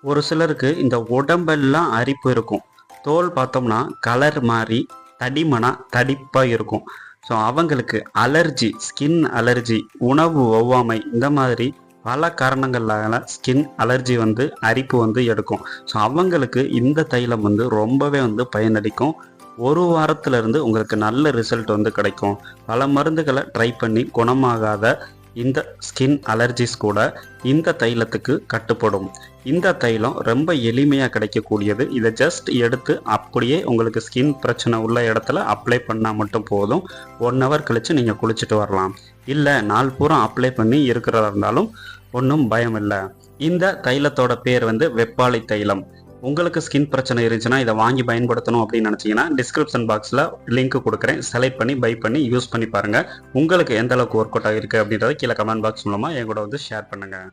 ஒரு சிலருக்கு இந்த உடம்பெல்லாம் அரிப்பு இருக்கும். தோல் பார்த்தோம்னா கலர் மாறி தடிமனா தடிப்பாக இருக்கும். ஸோ அவங்களுக்கு அலர்ஜி, ஸ்கின் அலர்ஜி, உணவு ஒவ்வாமை இந்த மாதிரி பல காரணங்களால ஸ்கின் அலர்ஜி அரிப்பு எடுக்கும். ஸோ அவங்களுக்கு இந்த தைலம் ரொம்பவே பயனளிக்கும். ஒரு வாரத்திலிருந்து உங்களுக்கு நல்ல ரிசல்ட் கிடைக்கும். பல மருந்துகளை ட்ரை பண்ணி குணமாகாத இந்த ஸ்கின் அலர்ஜிஸ் கூட இந்த தைலத்துக்கு கட்டுப்படும். இந்த தைலம் ரொம்ப எளிமையாக கிடைக்கக்கூடியது. இதை ஜஸ்ட் எடுத்து அப்படியே உங்களுக்கு ஸ்கின் பிரச்சனை உள்ள இடத்துல அப்ளை பண்ணால் மட்டும் போதும். 1 ஹவர் கழித்து நீங்கள் குளிச்சுட்டு வரலாம். இல்லை நாள் பூரா அப்ளை பண்ணி இருக்கிறதா இருந்தாலும் ஒன்றும் பயம் இல்லை. இந்த தைலத்தோட பேர் வெப்பாலை தைலம். உங்களுக்கு ஸ்கின் பிரச்சனை இருந்துச்சுன்னா இதை வாங்கி பயன்படுத்தணும் அப்படின்னு நினச்சிங்கன்னா டிஸ்கிரிப்ஷன் பாக்ஸில் லிங்க் கொடுக்குறேன். செலக்ட் பண்ணி பை பண்ணி யூஸ் பண்ணி பாருங்கள். உங்களுக்கு எந்த அளவுக்கு ஒர்க் அவுட் ஆகிருக்கு அப்படின்றத கீழே கமெண்ட் பாக்ஸ் மூலமாக என் கூட ஷேர் பண்ணுங்கள்.